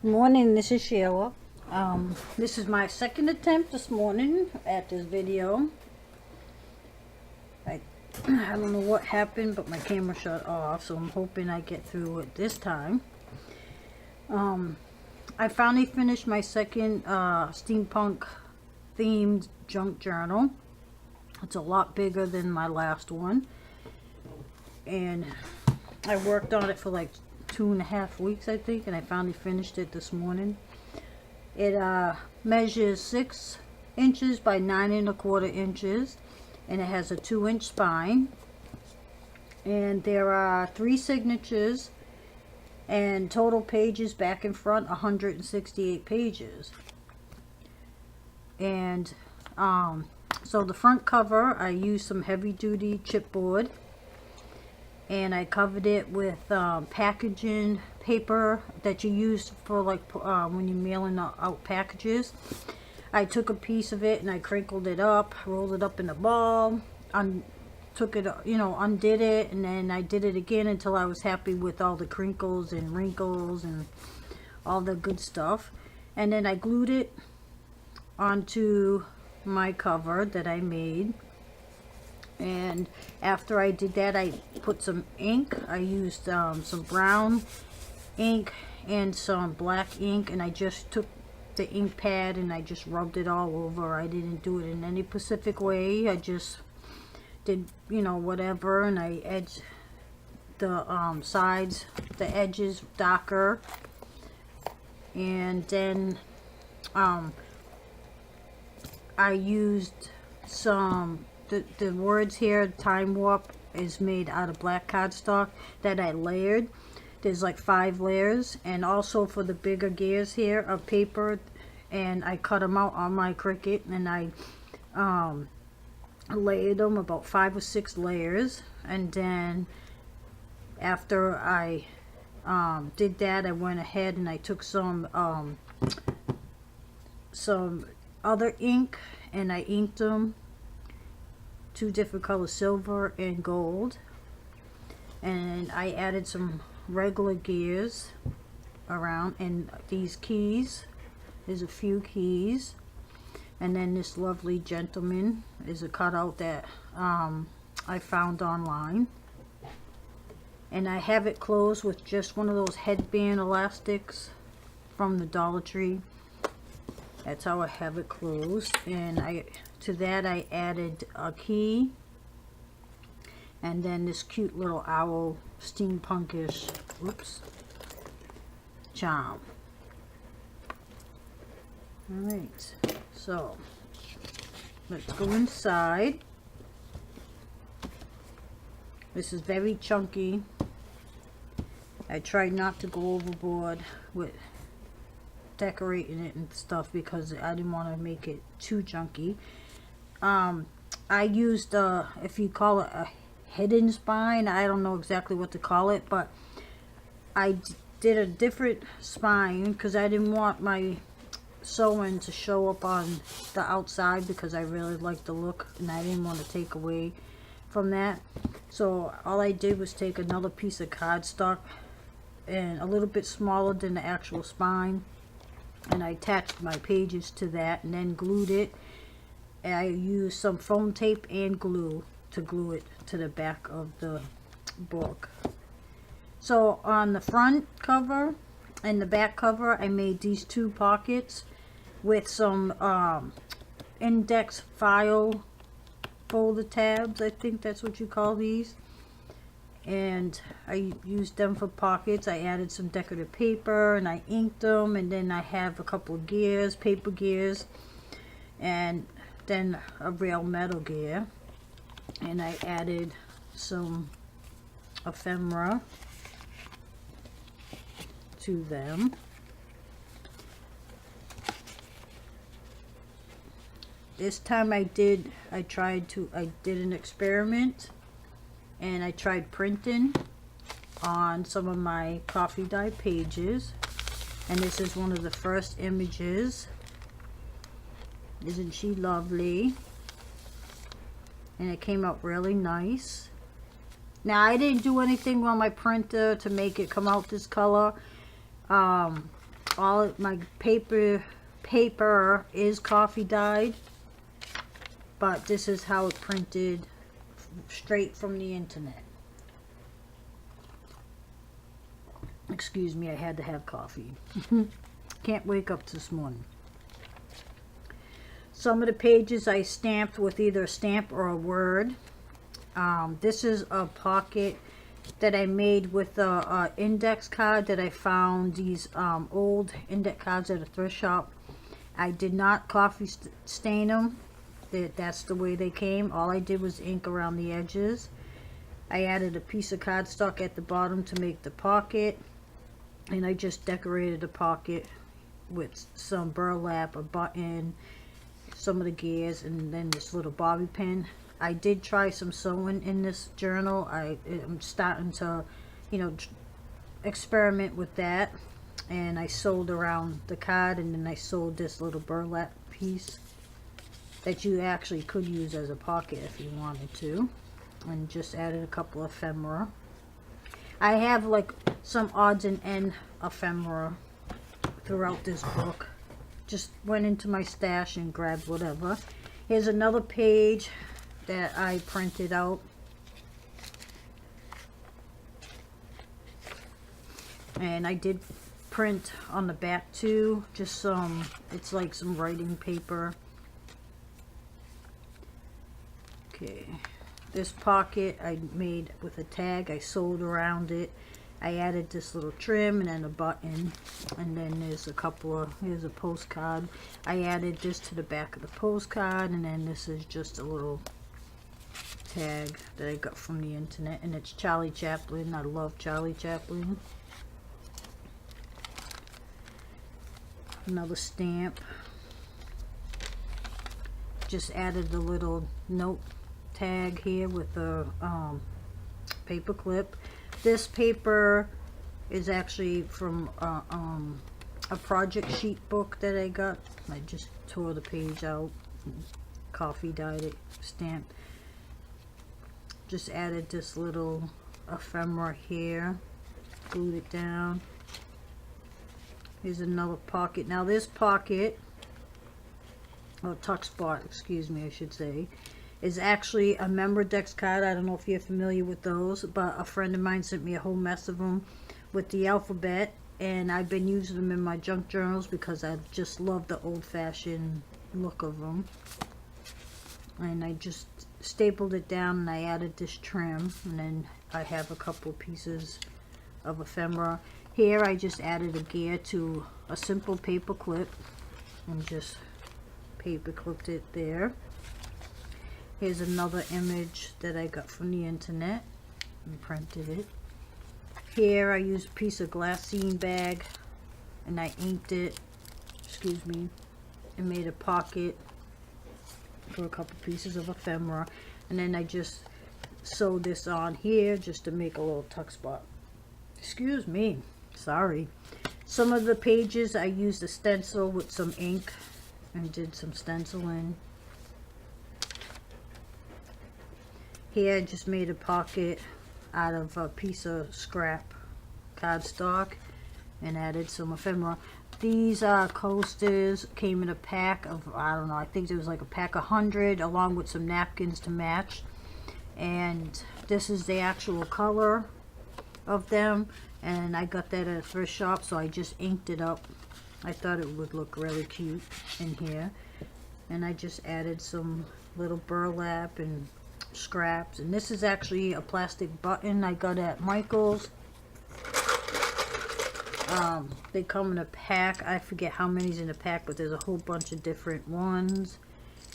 Morning, this is Sheila. This is my second attempt this morning at this video. I don't know what happened, but my camera shut off, so I'm hoping I get through it this time. I finally finished my second steampunk themed junk journal. It's a lot bigger than my last one, and I worked on it for like 2.5 weeks, I think, and I finally finished it this morning. It measures 6 inches by 9.25 inches, and it has a 2-inch spine, and there are 3 signatures, and total pages back and front 168 pages. And so the front cover, I used some heavy duty chipboard, and I covered it with packaging paper that you use for like when you're mailing out packages. I took a piece of it and I crinkled it up, rolled it up in a ball, took it, undid it, and then I did it again until I was happy with all the crinkles and wrinkles and all the good stuff. And then I glued it onto my cover that I made. And after I did that, I put some ink. I used some brown ink and some black ink, and I just took the ink pad and I just rubbed it all over. I didn't do it in any specific way. I just did, whatever, and I edged the sides, the edges darker. And then I used some the words here, Time Warp, is made out of black cardstock that I layered. There's like 5 layers, and also for the bigger gears here of paper, and I cut them out on my Cricut, and I layered them about 5 or 6 layers. And then after I did that, I went ahead and I took some other ink and I inked them 2 different colors, silver and gold, and I added some regular gears around, and these keys, there's a few keys, and then this lovely gentleman is a cutout that I found online, and I have it closed with just one of those headband elastics from the Dollar Tree. That's how I have it closed. And to that I added a key, and then this cute little owl steampunkish charm. Alright, so let's go inside. This is very chunky. I tried not to go overboard with decorating it and stuff because I didn't want to make it too junky. I used if you call it a hidden spine, I don't know exactly what to call it, but I did a different spine because I didn't want my sewing to show up on the outside, because I really like the look and I didn't want to take away from that. So all I did was take another piece of cardstock, and a little bit smaller than the actual spine, and I attached my pages to that and then glued it. And I used some foam tape and glue to glue it to the back of the book. So on the front cover and the back cover, I made these 2 pockets with some index file folder tabs. I think that's what you call these. And I used them for pockets. I added some decorative paper and I inked them, and then I have a couple of gears, paper gears, and then a real metal gear, and I added some ephemera to them. This time I did an experiment, and I tried printing on some of my coffee dye pages, and this is one of the first images. Isn't she lovely? And it came out really nice. Now I didn't do anything on my printer to make it come out this color. all my paper is coffee dyed, but this is how it printed straight from the internet. Excuse me, I had to have coffee. Can't wake up this morning. Some of the pages I stamped with either a stamp or a word. This is a pocket that I made with a index card that I found, these old index cards at a thrift shop. I did not coffee stain them. That's the way they came. All I did was ink around the edges. I added a piece of cardstock at the bottom to make the pocket, and I just decorated the pocket with some burlap, a button, some of the gears, and then this little bobby pin. I did try some sewing in this journal. I'm starting to, you know, experiment with that. And I sewed around the card, and then I sewed this little burlap piece that you actually could use as a pocket if you wanted to. And just added a couple of ephemera. I have like some odds and end ephemera throughout this book. Just went into my stash and grabbed whatever. Here's another page that I printed out. And I did print on the back too, just some, it's like some writing paper. Okay, this pocket I made with a tag. I sewed around it. I added this little trim and then a button, and then there's a couple of, here's a postcard. I added this to the back of the postcard, and then this is just a little tag that I got from the internet, and it's Charlie Chaplin. I love Charlie Chaplin. Another stamp. Just added the little note tag here with the paper clip. This paper is actually from a project sheet book that I got. I just tore the page out, coffee dyed it, stamped. Just added this little ephemera here, glued it down. Here's another pocket. Now this pocket, or tuck spot, excuse me, I should say, is actually a Memorex card. I don't know if you're familiar with those, but a friend of mine sent me a whole mess of them with the alphabet, and I've been using them in my junk journals because I just love the old-fashioned look of them. And I just stapled it down, and I added this trim, and then I have a couple pieces of ephemera. Here I just added a gear to a simple paper clip and just paper clipped it there. Here's another image that I got from the internet and printed it. Here I used a piece of glassine bag and I inked it, excuse me, and made a pocket for a couple pieces of ephemera, and then I just sewed this on here just to make a little tuck spot. Excuse me, sorry. Some of the pages I used a stencil with some ink and did some stenciling. Here I just made a pocket out of a piece of scrap cardstock and added some ephemera. These coasters came in a pack of, I don't know, I think there was like a pack of 100 along with some napkins to match. And this is the actual color of them, and I got that at a thrift shop, so I just inked it up. I thought it would look really cute in here. And I just added some little burlap and scraps. And this is actually a plastic button I got at Michael's. They come in a pack. I forget how many's in a pack, but there's a whole bunch of different ones.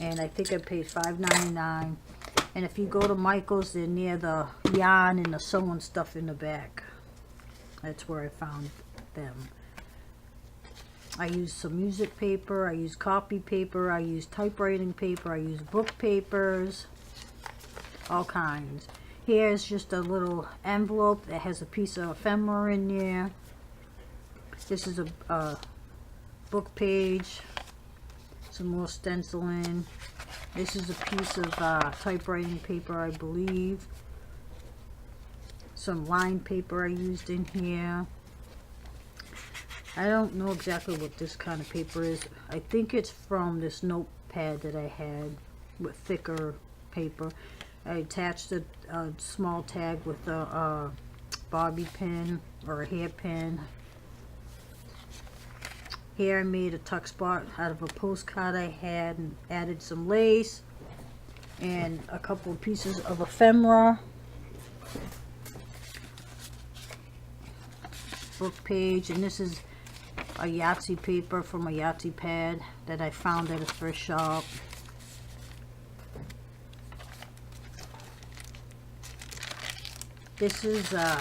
And I think I paid $5.99. And if you go to Michael's, they're near the yarn and the sewing stuff in the back. That's where I found them. I used some music paper, I used copy paper, I used typewriting paper, I used book papers, all kinds. Here's just a little envelope that has a piece of ephemera in there. This is a book page, some more stenciling. This is a piece of typewriting paper, I believe. Some line paper I used in here. I don't know exactly what this kind of paper is. I think it's from this notepad that I had with thicker paper. I attached a small tag with a bobby pin or a hairpin. Here I made a tuck spot out of a postcard I had and added some lace and a couple of pieces of ephemera. Book page, and this is a Yahtzee paper from a Yahtzee pad that I found at a thrift shop. This is oh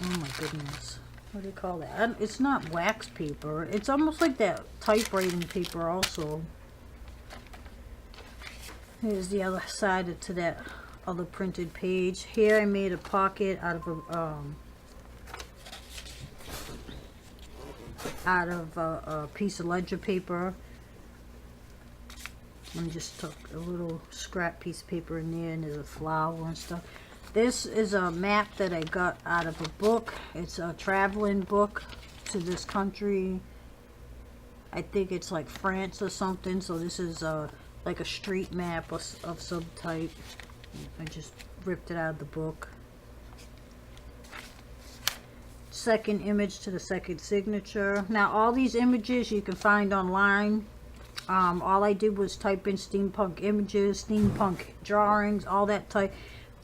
my goodness, what do you call that? It's not wax paper. It's almost like that typewriting paper also. Here's the other side to that other printed page. Here I made a pocket out of a piece of ledger paper. And just took a little scrap piece of paper in there, and there's a flower and stuff. This is a map that I got out of a book. It's a traveling book to this country. I think it's like France or something. So this is like a street map of some type. I just ripped it out of the book. Second image to the second signature. Now all these images you can find online. All I did was type in steampunk images, steampunk drawings, all that type.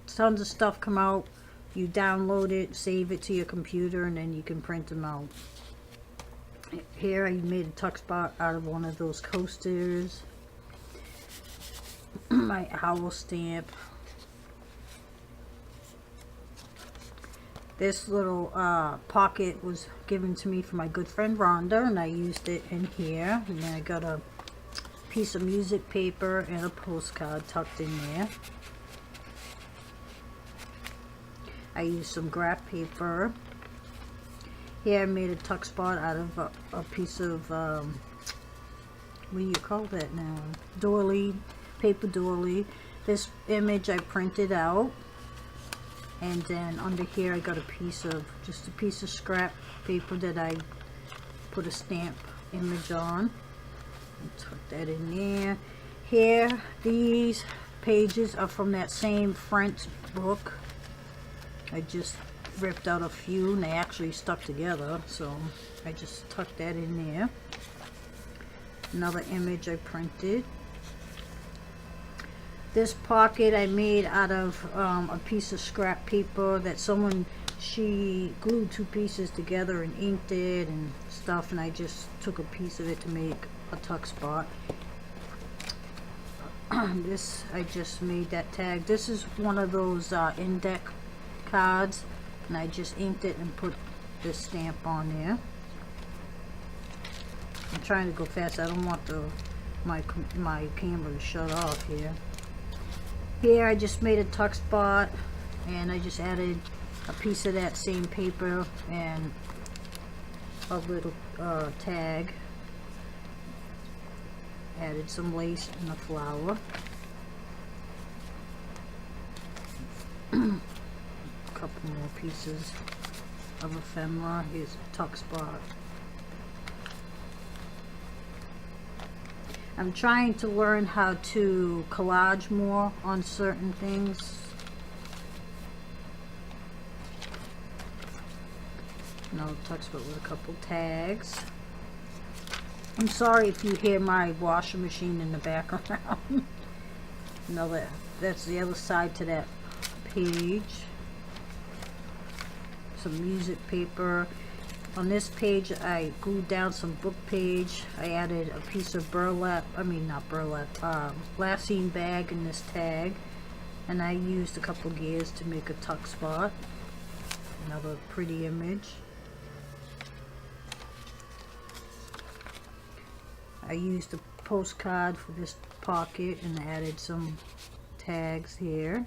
Tons of stuff come out. You download it, save it to your computer, and then you can print them out. Here I made a tuck spot out of one of those coasters. My owl stamp. This little pocket was given to me from my good friend Rhonda, and I used it in here. And then I got a piece of music paper and a postcard tucked in there. I used some graph paper. Here I made a tuck spot out of a piece of, what do you call that now? Doily, paper doily. This image I printed out. And then under here I got just a piece of scrap paper that I put a stamp image on. And tuck that in there. Here, these pages are from that same French book. I just ripped out a few and they actually stuck together, so I just tucked that in there. Another image I printed. This pocket I made out of a piece of scrap paper that she glued two pieces together and inked it and stuff, and I just took a piece of it to make a tuck spot. This, I just made that tag. This is one of those index cards, and I just inked it and put this stamp on there. I'm trying to go fast. I don't want my camera to shut off here. Here I just made a tuck spot, and I just added a piece of that same paper and a little tag. Added some lace and a flower. A couple more pieces of ephemera. Here's a tuck spot. I'm trying to learn how to collage more on certain things. Another tuck spot with a couple tags. I'm sorry if you hear my washing machine in the background. That's the other side to that page. Some music paper. On this page I glued down some book page. I added a piece of glassine bag in this tag, and I used a couple gears to make a tuck spot. Another pretty image. I used a postcard for this pocket and added some tags here.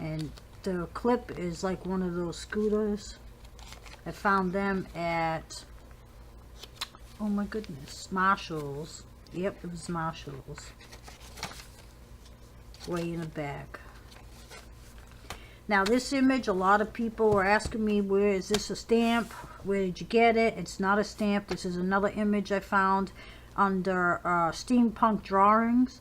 And the clip is like one of those scooters. I found them at, oh my goodness, Marshalls. Yep, it was Marshalls. Way in the back. Now this image, a lot of people were asking me, where is this a stamp? Where did you get it? It's not a stamp. This is another image I found under Steampunk Drawings.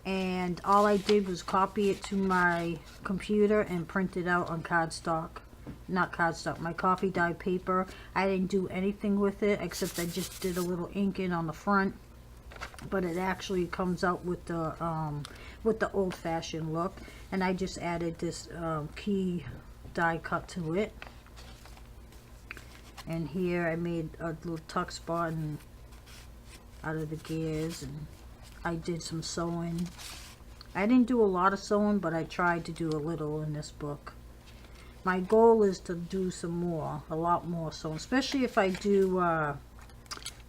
And all I did was copy it to my computer and print it out on cardstock. Not cardstock, my coffee dye paper. I didn't do anything with it except I just did a little inking on the front. But it actually comes out with the old-fashioned look. And I just added this key die cut to it. And here I made a little tuck spot out of the gears, and I did some sewing. I didn't do a lot of sewing, but I tried to do a little in this book. My goal is to do some more, a lot more sewing, especially if I do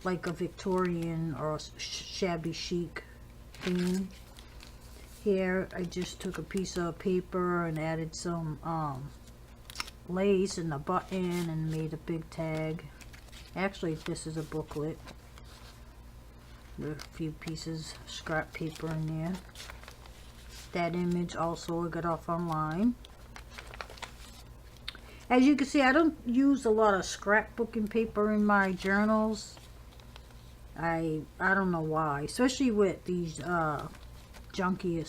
like a Victorian or shabby chic theme. Here I just took a piece of paper and added some lace and a button and made a big tag. Actually, this is a booklet. There are a few pieces of scrap paper in there. That image also I got off online. As you can see, I don't use a lot of scrapbooking paper in my journals. I don't know why, especially with these junky,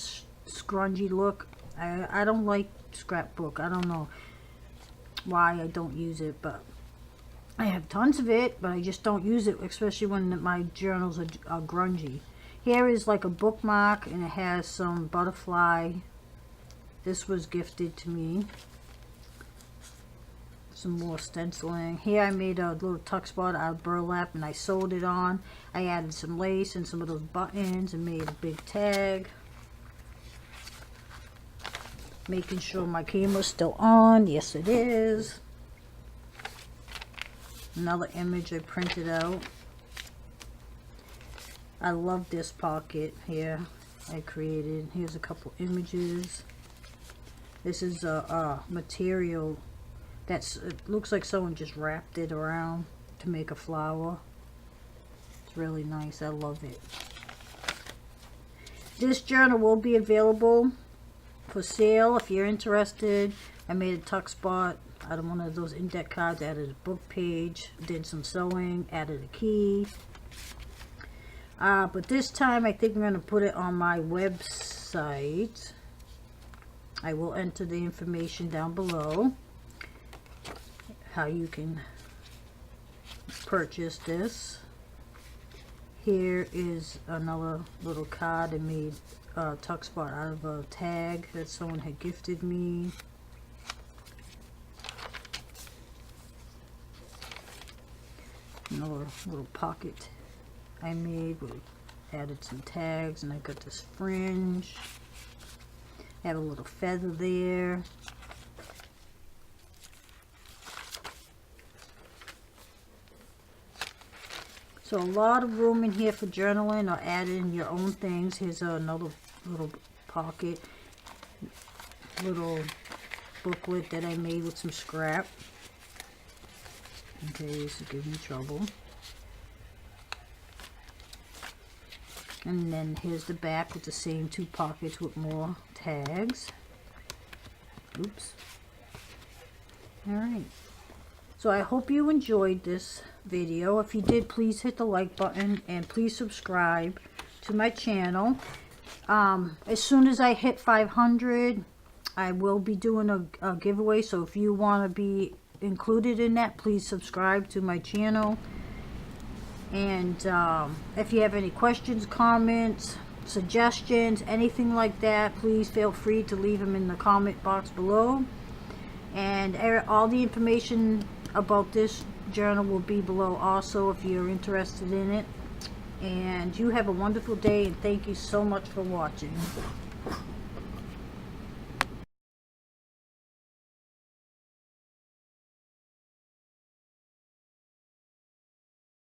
scrungy look. I don't like scrapbook. I don't know why I don't use it, but I have tons of it, but I just don't use it, especially when my journals are grungy. Here is like a bookmark, and it has some butterfly. This was gifted to me. Some more stenciling. Here I made a little tuck spot out of burlap and I sewed it on. I added some lace and some of those buttons and made a big tag. Making sure my camera's still on. Yes, it is. Another image I printed out. I love this pocket here I created. Here's a couple images. This is a material it looks like someone just wrapped it around to make a flower. It's really nice. I love it. This journal will be available for sale if you're interested. I made a tuck spot out of one of those index cards, added a book page, did some sewing, added a key. But this time I think I'm going to put it on my website. I will enter the information down below how you can purchase this. Here is another little card I made a tuck spot out of a tag that someone had gifted me. Another little pocket I made, we added some tags, and I got this fringe. I have a little feather there. So a lot of room in here for journaling or adding your own things. Here's another little pocket, little booklet that I made with some scrap. Okay, this is giving me trouble. And then here's the back with the same two pockets with more tags. Oops. Alright. So I hope you enjoyed this video. If you did, please hit the like button and please subscribe to my channel. As soon as I hit 500, I will be doing a giveaway. So if you want to be included in that, please subscribe to my channel. And if you have any questions, comments, suggestions, anything like that, please feel free to leave them in the comment box below. And all the information about this journal will be below also if you're interested in it. And you have a wonderful day, and thank you so much for watching.